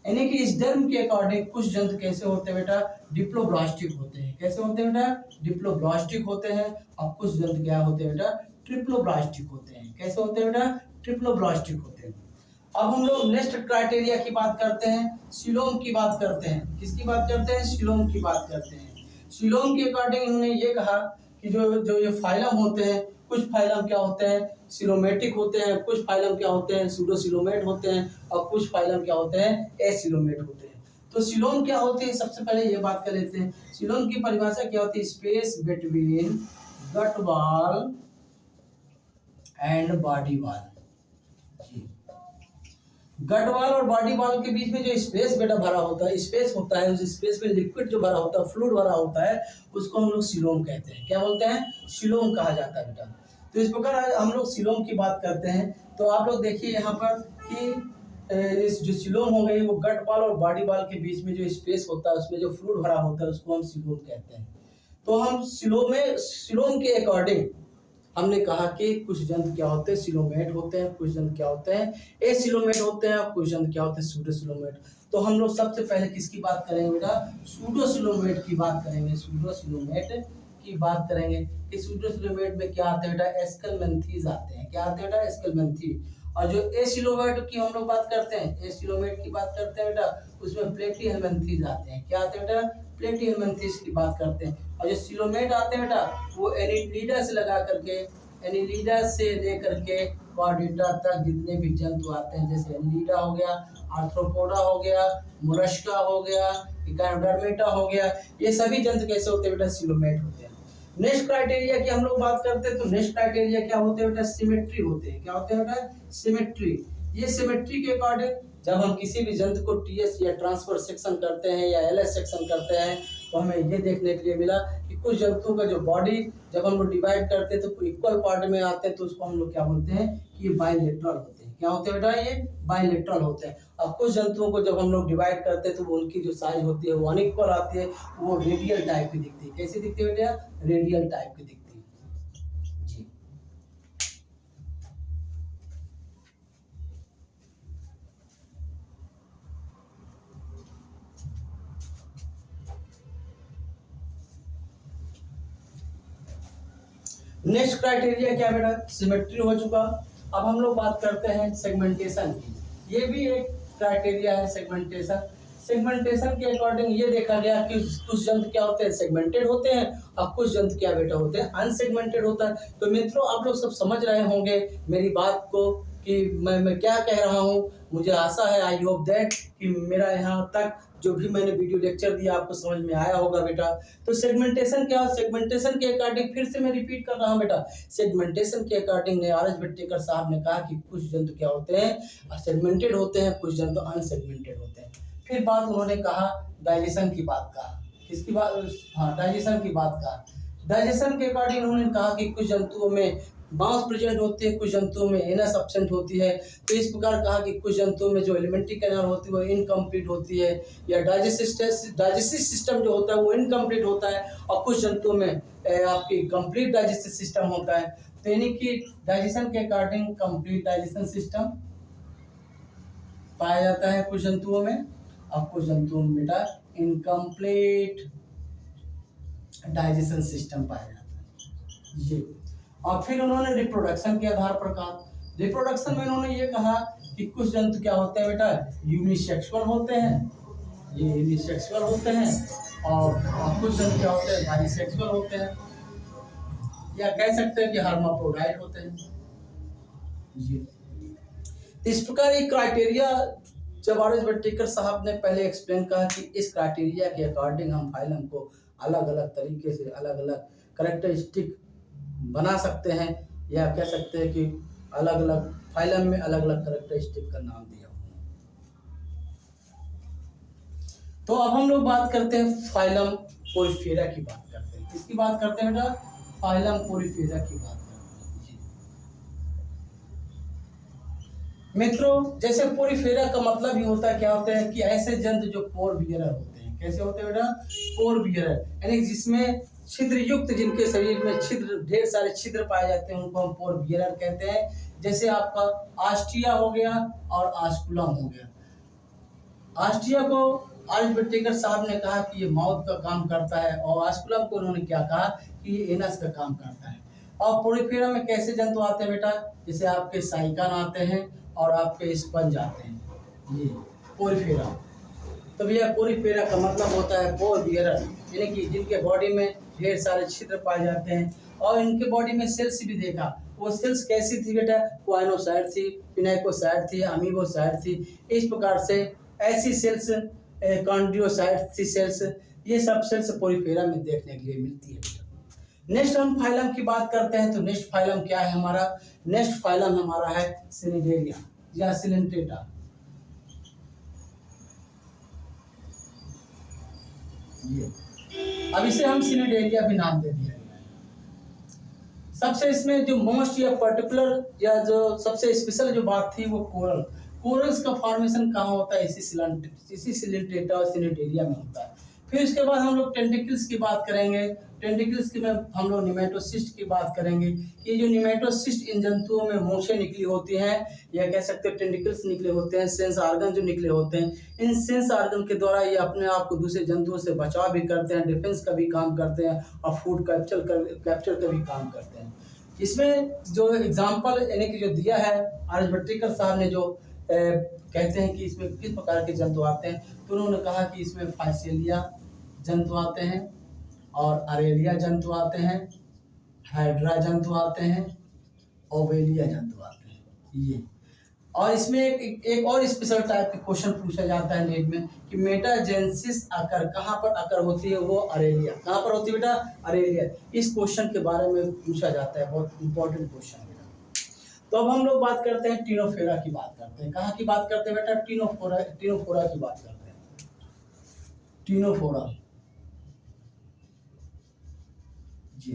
यानी कि इस टर्म के अकॉर्डिंग कुछ जंतु कैसे होते हैं बेटा, डिप्लोब्लास्टिक होते हैं। कैसे होते हैं बेटा, डिप्लोब्लास्टिक होते हैं। और कुछ जंतु क्या होते हैं बेटा, ट्रिप्लोब्लास्टिक होते हैं। कैसे होते हैं बेटा, ट्रिप्लोब्लास्टिक होते हैं। अब हम लोग नेक्स्ट क्राइटेरिया की बात करते हैं, सिलोम की बात करते हैं। किसकी बात करते हैं, सिलोम की बात करते हैं। सिलोम के अकॉर्डिंग इन्होंने ये कहा कि जो जो ये फाइलम होते हैं, कुछ फाइलम क्या होते हैं, सिलोमेटिक होते हैं, कुछ फाइलम क्या होते हैं, सूडोसिलोमेट होते हैं, और कुछ फाइलम क्या होते हैं, एसिलोमेट होते हैं। तो सिलोम क्या होते हैं, सबसे पहले ये बात कर लेते हैं। सिलोम की परिभाषा क्या होती है, space between gut wall and body wall. Gut wall और बॉडी वॉल के बीच में जो स्पेस बेटा भरा होता है, स्पेस होता है, उस स्पेस में लिक्विड जो भरा होता है, फ्लूइड भरा होता है, उसको हम लोग सिलोम कहते हैं। क्या बोलते हैं, सिलोम कहा जाता है बेटा। तो इस प्रकार आज हम लोग सिलोम की बात करते हैं। तो आप लोग देखिए यहाँ पर कि इस जो सिलोम हो गई, वो गट वॉल और बॉडी वॉल के बीच में जो स्पेस होता है, उसमें जो फ्लूइड भरा होता है, उसको हम सिलोम कहते हैं। तो हम सिलोम के अकॉर्डिंग हमने कहा कि कुछ जंतु क्या होते हैं, सिलोमेट होते हैं, कुछ जंतु क्या होते हैं, एसिलोमेट होते हैं, और कुछ जंतु क्या होते हैं, सूडोसिलोमेट। तो हम लोग सबसे पहले किसकी बात करेंगे बेटा, सूडोसिलोमेट की बात करेंगे। सूडोसिलोमेट की बात करेंगे कि सूडोसिलोमेट में क्या आते हैं बेटा, एस्केलमेंथीज आते हैं। क्या आते हैं बेटा, एस्केलमेंथी। और जो एसिलोमेट की हम लोग बात करते हैं, एसिलोमेट की बात करते हैं बेटा, उसमें प्लेटीहेलमिन्थीज आते हैं। क्या आते हैं बेटा, प्लेटीहेलमिन्थीज की बात करते हैं। और जो सिलोमेट आते हैं बेटा, वो एनिलिडा से लगा करके, एनिलिडा से लेकर के क्वाड्रिटा तक जितने भी जंतु आते हैं, जैसे एनिलिडा हो गया, आर्थ्रोपोडा हो गया, मोलस्का हो गया, इकानोडर्मेटा हो गया, ये सभी जंतु कैसे होते हैं बेटा, सिलोमेट होते हैं। नेक्स्ट क्राइटेरिया की हम लोग बात करते हैं, तो नेक्स्ट क्राइटेरिया क्या होते हैं बेटा, सिमेट्री होते हैं। क्या होते हैं बेटा, सिमेट्री। ये सिमेट्री के अकॉर्डिंग जब हम किसी भी जंतु को टीएस या ट्रांसफर सेक्शन करते हैं या एलएस सेक्शन करते हैं, तो हमें ये देखने के लिए मिला कि कुछ जंतुओं का जो बॉडी जब हम लोग डिवाइड करते हैं तो इक्वल पार्ट में आते हैं, तो उसको हम लोग क्या बोलते हैं कि ये बाइलेटरल होते हैं। क्या होते हैं बेटा, ये बाइलेटरल होते हैं। और कुछ जंतुओं को जब हम लोग डिवाइड करते हैं तो उनकी जो साइज होती है वो अनइक्वल आती है, वो रेडियल टाइप की दिखती है। कैसी दिखती है बेटा, रेडियल टाइप की दिखती है। जी, नेक्स्ट क्राइटेरिया क्या बेटा, सिमेट्री हो चुका। अब हम लोग बात करते हैं सेगमेंटेशन की। ये भी एक क्राइटेरिया है, सेगमेंटेशन। सेगमेंटेशन के अकॉर्डिंग ये देखा गया कि कुछ जंतु क्या होते हैं, सेगमेंटेड होते हैं, और कुछ जंतु क्या बेटा होते हैं, अनसेगमेंटेड होता है। तो मित्रों, आप लोग सब समझ रहे होंगे मेरी बात को कि मैं क्या कह रहा हूँ। मुझे आशा है, आई होप दैट, कि मेरा यहाँ तक जो भी मैंने वीडियो लेक्चर दिया आपको समझ में आया होगा बेटा। तो सेगमेंटेशन क्या, सेगमेंटेशन के अकॉर्डिंग फिर से मैं रिपीट कर रहा हूँ बेटा, सेगमेंटेशन के अकॉर्डिंग ने आर एस बिट्टेकर साहब ने कहा कि कुछ जंतु क्या होते हैं, सेगमेंटेड होते हैं, कुछ जंतु अनसेगमेंटेड होते हैं। फिर बात उन्होंने कहा डाइजेशन की बात कहा। किसकी बात, हाँ, डाइजेशन की बात कहा। डाइजेशन के अकॉर्डिंग उन्होंने कहा कि कुछ जंतुओं में माउथ प्रेजेंट होती है, कुछ जंतुओं में एनस एब्सेंट होती है। तो इस प्रकार कहा कि कुछ जंतुओं में जो एलिमेंट्री कैनाल होती है वो इनकम्प्लीट होती है, या डाइजेस्टिव सिस्टम जो होता है वो इनकम्प्लीट होता है, और कुछ जंतुओं में आपकी कंप्लीट डाइजेस्टिव सिस्टम होता है। तो यानी कि डाइजेशन के अकॉर्डिंग कंप्लीट डाइजेशन सिस्टम पाया जाता है कुछ जंतुओं में, और कुछ जंतुओं में बेटा इनकम्प्लीट डाइजेशन सिस्टम पाया जाता है। जी, और फिर उन्होंने रिप्रोडक्शन के आधार पर कहा। रिप्रोडक्शन में उन्होंने ये कहा कि कुछ जंतु क्या होते हैं बेटा, यूनिसेक्सुअल होते हैं, ये यूनिसेक्सुअल होते हैं, और कुछ जंतु क्या होते हैं, बाइसेक्सुअल होते हैं, या कह सकते हैं कि हर्माफ्रोडाइट होते हैं। जी, इस प्रकार एक क्राइटेरिया जब आर एस बिट्टेकर साहब ने पहले एक्सप्लेन कहा कि इस क्राइटेरिया के अकॉर्डिंग हम फाइलम को अलग अलग तरीके से अलग अलग करेक्टरिस्टिक बना सकते हैं, या कह सकते हैं कि अलग अलग फाइलम में अलग अलग करेक्टरिस्टिक का नाम दिया। तो अब हम लोग बात करते हैं फाइलम पोरीफेरा की बात करते हैं। किसकी बात करते हैं बेटा, फाइलम पोरीफेरा की बात करते हैं। जी मित्रों, जैसे पोरीफेरा का मतलब ही होता है, क्या होता है कि ऐसे जंतु जो पोर बियरर होते हैं। कैसे होते हैं बेटा, पोर बियरर, यानी जिसमें छिद्र युक्त, जिनके शरीर में छिद्र, ढेर सारे छिद्र पाए जाते हैं, उनको हम पोर बियरर कहते हैं। जैसे आपका आस्टिया हो गया और आस्कुलम हो गया। आस्ट्रिया को आर्च विटेकर साहब ने कहा कि ये माउथ का काम करता है, और आस्कुलम को उन्होंने क्या कहा कि ये एनस का काम करता है। और पोरिफेरा में कैसे जंतु आते हैं बेटा, जैसे आपके साइकान आते हैं और आपके स्पंज आते हैं, ये पोरिफेरा। तो भैया पोरिफेरा का मतलब होता है पोर बियरर, यानी कि जिनके बॉडी में ढेर सारे छिद्र पाए जाते हैं, और इनके बॉडी में सेल्स भी देखा, वो सेल्स कैसी थी बेटा, क्वाइनोसाइट थी, पिनाइकोसाइट थी, अमीबोसाइट थी, इस प्रकार से ऐसी सेल्स, कॉन्ड्रियोसाइट थी सेल्स, ये सब सेल्स पोरिफेरा में देखने के लिए मिलती है बेटा। नेक्स्ट हम फाइलम की बात करते हैं, तो नेक्स्ट फाइलम क्या है हमारा, नेक्स्ट फाइलम हमारा है सिनिडेरिया या सिलेंट्रेटा। ये अब इसे हम सिनिडेरिया भी नाम दे दिया। सबसे इसमें जो मोस्ट या पर्टिकुलर या जो सबसे स्पेशल जो बात थी वो कोरल, कोरल्स का फॉर्मेशन कहाँ होता है, इसी सिलेंट्रेटा और सिनिडेरिया में होता है। फिर उसके बाद हम लोग टेंटिकल्स की बात करेंगे, टेंटिकल्स की में हम लोग निमेटोसिस्ट की बात करेंगे। ये जो निमेटोसिस्ट इन जंतुओं में मूछें निकली होती हैं, या कह सकते हैं टेंटिकल्स निकले होते हैं, सेंस आर्गन जो निकले होते हैं, इन सेंस आर्गन के द्वारा ये अपने आप को दूसरे जंतुओं से बचाव भी करते हैं, डिफेंस का भी काम करते हैं, और फूड कैप्चर का भी काम करते हैं। इसमें जो एग्जाम्पल यानी कि जो दिया है आर्च विटेकर साहब ने, जो कहते हैं कि इसमें किस प्रकार के जंतु आते हैं, तो उन्होंने कहा कि इसमें फाइसेलिया जंतु आते हैं, और अरेलिया जंतु आते हैं, हाइड्रा जंतु आते हैं, ओवेलिया जंतु आते हैं ये। और इसमें एक और स्पेशल टाइप के क्वेश्चन पूछा जाता है नीट में कि मेटाजेनेसिस अकर कहाँ पर अकर होती है, वो अरेलिया कहाँ पर होती है बेटा, अरेलिया। इस क्वेश्चन के बारे में पूछा जाता है, बहुत इंपॉर्टेंट क्वेश्चन बेटा। तो अब हम लोग बात करते हैं टीनोफोरा की बात करते हैं, कहाँ की बात करते हैं बेटा, टीनोफोरा की बात करते हैं। टीनोफोरा जी,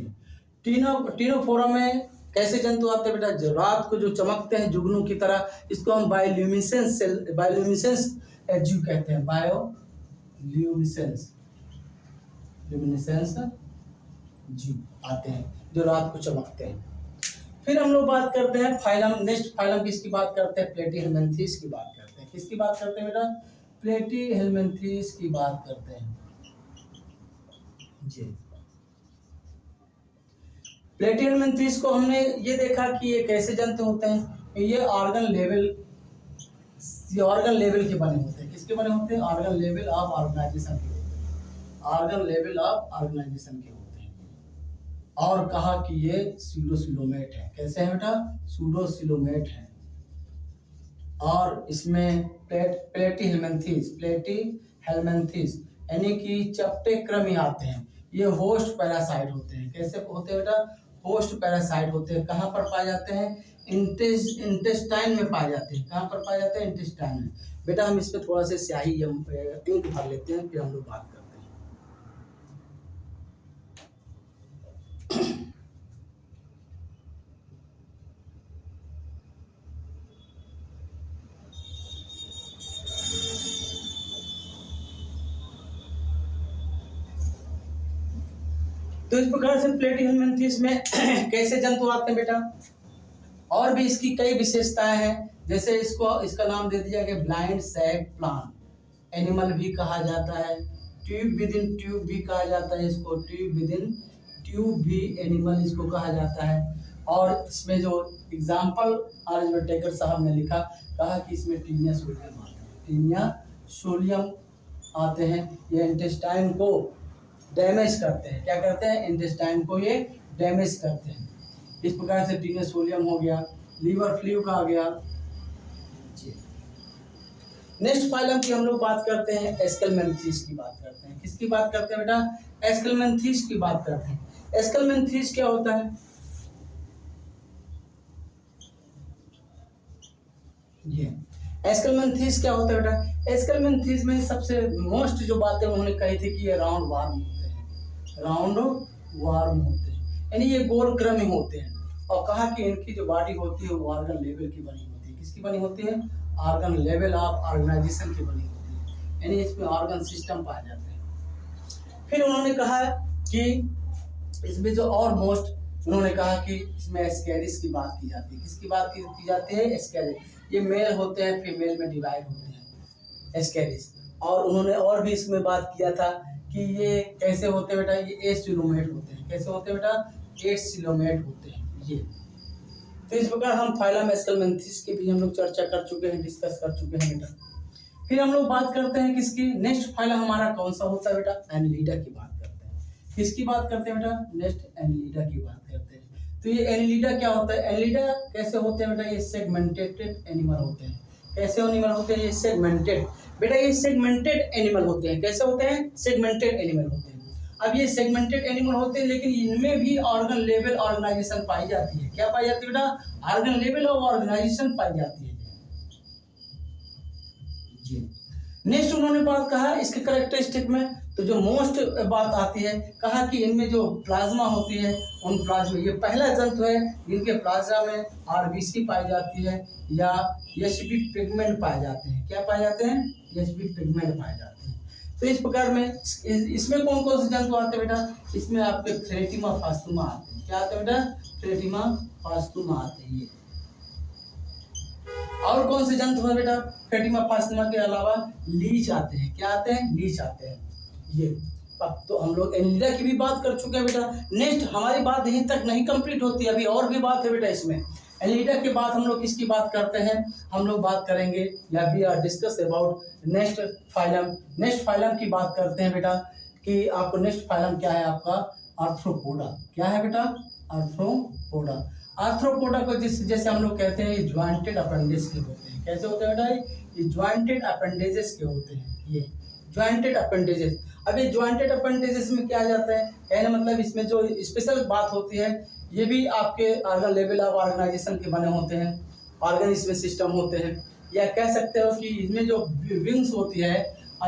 टीनोफोरा में कैसे जंतु आते हैं बेटा, जो रात को जो चमकते हैं जुगनू की तरह, इसको हम बायोल्यूमिनेसेंस जीव कहते हैं, बायोल्यूमिनेसेंस जीव आते हैं जो रात को चमकते हैं। फिर हम लोग बात करते हैं फाइलम, नेक्स्ट फाइलम किसकी बात करते हैं, प्लेटीहेल्मिन्थेस की बात करते हैं। किसकी बात करते हैं बेटा, प्लेटीहेल्मिन्थेस की बात करते हैं जी। प्लेटीहेल्मिन्थेस को हमने ये देखा कि ये कैसे जंतु होते हैं, ये ऑर्गन लेवल के बने होते हैं। किसके बने होते हैं, ऑर्गन लेवल ऑफ ऑर्गेनाइजेशन के होते हैं, ऑर्गन लेवल ऑफ ऑर्गेनाइजेशन के होते हैं। और कहा कि ये सूडोसिलोमेट है, कैसे है बेटा, सूडोसिलोमेट है। और इसमें प्लेटीहेल्मिन्थेस यानी कि चपटे क्रमी आते हैं, ये होस्ट पैरासाइट होते हैं। कैसे होते हैं बेटा, होस्ट पैरासाइट होते हैं। कहाँ पर पाए जाते हैं, इंटेस्टाइन में पाए जाते हैं। कहाँ पर पाए जाते हैं, इंटेस्टाइन में। बेटा हम इसमें थोड़ा सा स्याही इंक भर लेते हैं, फिर हम लोग बात करते हैं। तो इस प्रकार से प्लेटीहेल्मिन्थेस में कैसे जंतु आते हैं बेटा, और भी इसकी कई विशेषताएं हैं। जैसे इसका नाम दे दिया गया ब्लाइंड सैग प्लांट एनिमल भी कहा जाता है, ट्यूब विद इन ट्यूब भी कहा जाता है इसको, ट्यूब विद इन ट्यूब भी एनिमल इसको कहा जाता है। और इसमें जो एग्जाम्पल आर्च विटेकर साहब ने लिखा, कहा कि इसमें टीनिया सोलियम आते हैं, टीनिया सोलियम आते हैं। ये इंटेस्टाइन को डैमेज करते हैं, क्या करते हैं, इंटेस्टाइन को ये डैमेज करते हैं। इस प्रकार से टीनिया सोलियम हो गया, लीवर फ्लू का आ गया। नेक्स्ट फाइलम की हम लोग बात करते हैं, एस्केल्मेंथेस की बात करते हैं। किसकी बात करते हैं बेटा, एस्केल्मेंथेस की बात करते हैं। एस्केल्मेंथेस क्या होता है, ये एस्केल्मेंथेस क्या होता है बेटा, एस्केल्मेंथेस में सबसे मोस्ट जो बातें उन्होंने कही थी कि ये राउंड वार्म होते हैं, राउंड वार्म होते हैं, यानी ये गोल क्रमी होते हैं। और कहा कि इनकी जो बॉडी होती है वो ऑर्गन लेवल की बनी होती है। किसकी बनी होती है, ऑर्गन लेवल ऑफ ऑर्गेनाइजेशन की बनी होती है, यानी इसमें ऑर्गन सिस्टम पाए जाते हैं। फिर उन्होंने कहा कि इसमें जो और मोस्ट उन्होंने कहा कि इसमें एस्कैरिस की बात की जाती है। किसकी बात की जाती है, एस्कैरिस। ये मेल होते हैं, फीमेल में डिवाइड होते हैं। एस्केरिस। और उन्होंने और भी इसमें बात किया था कि ये कैसे होते हैं बेटा, ये एसिलोमेट होते हैं। कैसे होते हैं बेटा, एसिलोमेट होते हैं ये। तो इस प्रकार हम फाइलम एस्केलमेंथिस की भी हम लोग चर्चा कर चुके हैं, डिस्कस कर चुके हैं बेटा। फिर हम लोग बात करते हैं किसकी, नेक्स्ट फाइलम हमारा कौन सा होता है बेटा, एनिलिडा की बात करते हैं। किसकी बात करते हैं बेटा, नेक्स्ट एनिलिडा की बात करते हैं। तो ये एनिलिडा क्या होता है, एनिलिडा कैसे होते हैं बेटा, ये सेगमेंटेड एनिमल होते हैं। कैसे एनिमल होते हैं, ये सेगमेंटेड बेटा, ये सेगमेंटेड एनिमल होते हैं। कैसे होते हैं, सेगमेंटेड एनिमल होते हैं। अब ये सेगमेंटेड एनिमल होते हैं, लेकिन इनमें भी ऑर्गन लेवल ऑर्गेनाइजेशन पाई जाती है। क्या पाई जाती है बेटा, ऑर्गन लेवल और ऑर्गेनाइजेशन पाई जाती है जी। नेक्स्ट उन्होंने बात कहा इसके कैरेक्टरिस्टिक में, तो जो मोस्ट बात आती है, कहा कि इनमें जो प्लाज्मा होती है, उन प्लाज्मा, ये पहला जंतु है जिनके प्लाज्मा में आरबीसी पाई जाती है या एचबी पिगमेंट पाए जाते हैं। क्या पाए जाते हैं, एचबी पिगमेंट पाए जाते हैं। तो इस प्रकार में इसमें कौन कौन से जंतु आते हैं बेटा, इसमें आपके फ्रेटिमा फास्टुमा आते हैं। क्या आते हैं बेटा, फ्रेटिमा फास्टुमा आते हैं ये। और कौन से जंतु है बेटा, फ्रेटिमा फास्टुमा के अलावा लीच आते हैं। क्या आते हैं, लीच आते हैं ये। अब तो हम लोग एनिलिडा की भी बात कर चुके हैं बेटा। नेक्स्ट हमारी बात यहीं तक नहीं कंप्लीट होती, अभी और भी बात है बेटा इसमें। एनिलिडा के बाद हम लोग किसकी बात करते हैं, हम लोग बात करेंगे या we are discuss about next phylum. Next phylum की बात करते हैं बेटा कि आपको नेक्स्ट फाइलम क्या है, आपका आर्थ्रोपोडा। क्या है बेटा, आर्थ्रोपोडा। आर्थ्रोपोडा को जैसे हम लोग कहते हैं, ये ज्वाइंटेड अपेंडिज के होते हैं। कैसे होते हैं बेटा, ये ज्वाइंटेड अपेंडेजेस के होते हैं ये, ज्वाइंटेड अपेंडेजेस। अब ये ज्वाइंटेड अपेंडेजेस में क्या आ जाता है, कहने मतलब इसमें जो स्पेशल बात होती है, ये भी आपके ऑर्गन लेवल ऑफ ऑर्गेनाइजेशन के बने होते हैं, ऑर्गन इसमें सिस्टम होते हैं। या कह सकते हो कि इसमें जो विंग्स होती है,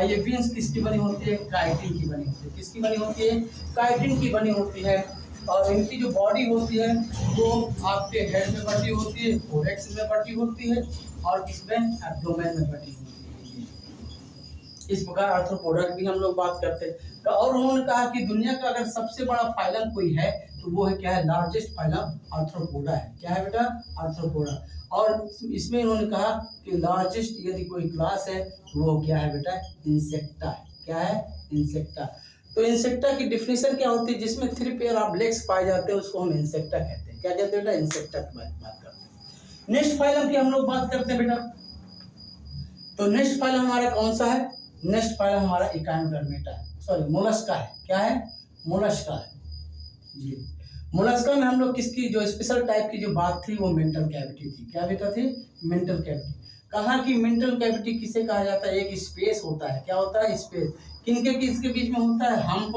ये विंग्स किसकी बनी होती है, काइटिन की बनी होती है। किसकी बनी होती है, काइटिन की बनी होती है। और इनकी जो बॉडी होती है वो आपके हेड में बटी होती है, थोरैक्स में बटी होती है, और किसमें, एब्डोमेन में बटी होती है। इस प्रकार आर्थ्रोपोडा की भी हम लोग बात करते हैं। और उन्होंने कहा कि दुनिया का अगर सबसे बड़ा फाइलम कोई है तो वो है, क्या है, लार्जेस्ट फाइलम आर्थ्रोपोडा है। क्या है बेटा, आर्थ्रोपोडा। और इसमें उन्होंने कहा कि लार्जेस्ट यदि कोई क्लास है तो वो क्या है बेटा, इंसेक्टा है। क्या है, इंसेक्टा। तो इंसेक्टा की डिफिनेशन क्या होती है, जिसमें 3 पेयर ऑफ लेग्स पाए जाते हैं उसको हम इंसेक्टा कहते हैं। क्या कहते हैं बेटा, इंसेक्टा की बात करते हैं। नेक्स्ट फाइलम की हम लोग बात करते हैं बेटा। तो नेक्स्ट फाइलम हमारा कौन सा है, नेक्स्ट फाइलम हमारा इकाइनोडर्मेटा है, सॉरी मोलस्का है। क्या है, मोलस्का है जी। मोलस्का में हम लोग किसकी जो स्पेशल टाइप की जो बात थी वो मेंटल कैविटी थी। क्या बेटा थी, मेंटल कैविटी। कहा कि मेंटल कैविटी किसे कहा जाता है, एक स्पेस होता है। क्या होता है, स्पेस। किनके किसके बीच में होता है, हम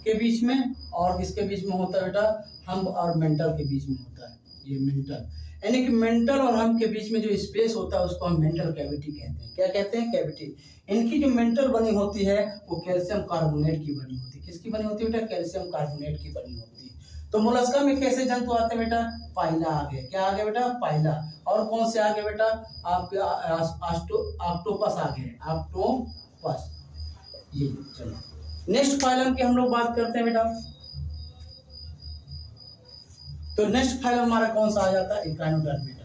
के बीच में, और किसके बीच में होता है बेटा, हम और मेंटल के बीच में होता है ये मेंटल। यानी कि मेंटल और हम के बीच में जो स्पेस होता है उसको हम मेंटल कैविटी कहते हैं। क्या कहते हैं, कैविटी। इनकी जो मेंटल बनी होती है वो कैल्शियम कार्बोनेट की बनी होती है। किसकी बनी होती है बेटा, कैल्शियम कार्बोनेट की बनी होती है। तो मोलस्का में कैसे जंतु आते हैं बेटा, पाइला आ गए। क्या आ गया बेटा, पाइला। और कौन से आ गए बेटा, आपके ऑक्टोपस आ गए, ऑक्टोपस ये। चलो नेक्स्ट फाइलम की हम लोग बात करते हैं बेटा। तो नेक्स्ट फाइलम हमारा कौन सा आ जाता है, इकाइनोडर्मेटा।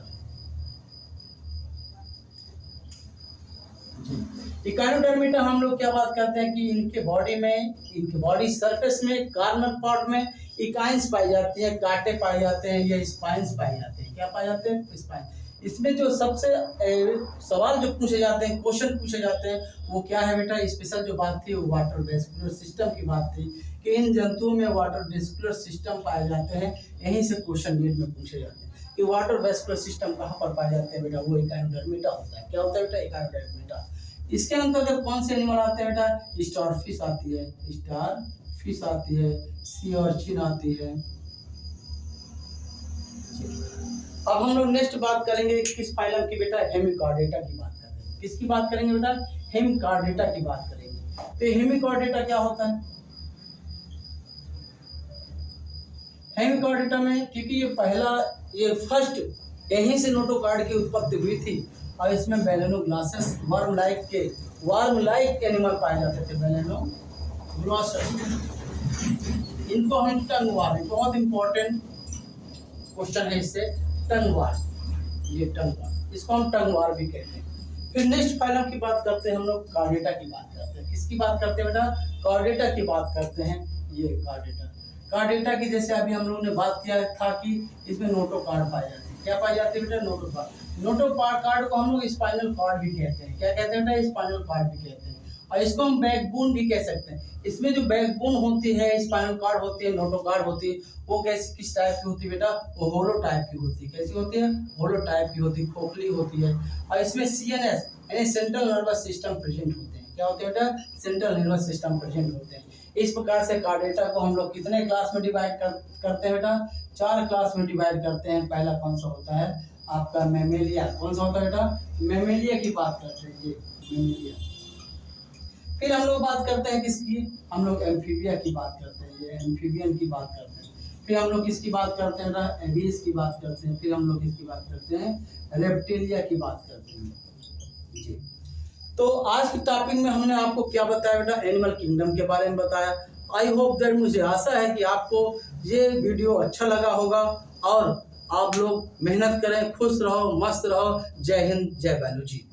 इकाइनोडर्मेटा हम लोग क्या बात करते हैं कि इनके बॉडी में, इनके बॉडी सरफेस में, कार्नर पार्ट में इकाइंस पाई जाती है, कांटे पाए जाते हैं, या स्पाइंस पाए जाते हैं। क्या पाए जाते हैं, स्पाइन। इसमें जो सबसे सवाल जो पूछे जाते हैं, क्वेश्चन पूछे जाते हैं, वो क्या है बेटा, स्पेशल जो बात थी वो वाटर वेस्कुलर सिस्टम की बात थी कि इन जंतुओं में वाटर वेस्कुलर सिस्टम पाए जाते हैं। यहीं से क्वेश्चन नीट में पूछे जाते हैं कि वाटर वेस्कुलर सिस्टम कहाँ पर पाए जाते हैं बेटा, वो इकाइनोडर्मेटा होता है। क्या होता है बेटा, इकाइनोडर्मेटा। इसके अंतर्गत कौन से एनिमल आते हैं बेटा, स्टारफिश आती है, स्टारफिश आती है, सी ऑर्चिन आती है। अब हम लोग नेक्स्ट बात करेंगे किस फाइलम की बेटा, हेमिकॉर्डेटा की बात करेंगे। किसकी बात करेंगे बेटा, हेमिकॉर्डेटा की बात करेंगे। तो हेमिकॉर्डेटा क्या होता है, हेमिकॉर्डेटा में, क्योंकि ये फर्स्ट यहीं से नोटोकॉर्ड की उत्पत्ति हुई थी, और इसमें बेलेनोग्लासेस वर्म लाइक एनिमल पाए जाते थे, बेलेनोग्लासेस। इनको हम टंग वार, बहुत इंपॉर्टेंट क्वेश्चन है इससे, टंग वार, ये टंग वार, इसको हम टंग वार भी कहते हैं। फिर नेक्स्ट फाइलम की बात करते हैं हम लोग, कार्डेटा की बात करते हैं। किसकी बात करते हैं बेटा? कार्डेटा की बात करते हैं। ये कार्डेटा, कार्डेटा की जैसे अभी हम लोगों ने बात किया था कि इसमें नोटो कार्ड पाए जाते हैं। क्या पाए जाते हैं बेटा? Noto card. नोटो कार्ड को हम लोग स्पाइनल कार्ड भी कहते हैं। क्या कहते हैं बेटा? स्पाइनल कार्ड भी कहते हैं। और इसको हम बैकबोन भी कह सकते हैं। इसमें जो बैकबोन होती है, स्पाइनल कार्ड होती है, नोटो कार्ड होती है, वो कैसी किस टाइप की होती है बेटा? वो होलो टाइप की होती है। कैसी होती है? होलो टाइप की होती है, खोखली होती है। और इसमें सीएनएस यानी सेंट्रल नर्वस सिस्टम प्रेजेंट होते हैं। क्या होते हैं बेटा? सेंट्रल नर्वस सिस्टम प्रेजेंट होते हैं। इस प्रकार से कार्डेटा को हम लोग कितने क्लास में डिवाइड करते हैं बेटा? 4 क्लास में डिवाइड करते हैं। पहला कौन सा होता है आपका? मेमेलिया। कौन सा होता है बेटा? मेमेलिया की बात करते हैं, ये मेमेलिया। फिर हम लोग बात करते हैं किसकी? हम लोग एम्फीबिया की बात करते हैं, ये एम्फीबियन की बात करते हैं। फिर हम लोग किसकी बात करते हैं बेटा? एबीज की बात करते हैं। फिर हम लोग किसकी बात करते हैं? रेप्टिलिया की बात करते हैं जी। तो आज के टॉपिक में हमने आपको क्या बताया बेटा? एनिमल किंगडम के बारे में बताया। आई होप दैट, मुझे आशा है कि आपको ये वीडियो अच्छा लगा होगा और आप लोग मेहनत करें, खुश रहो, मस्त रहो। जय हिंद, जय बालू जी।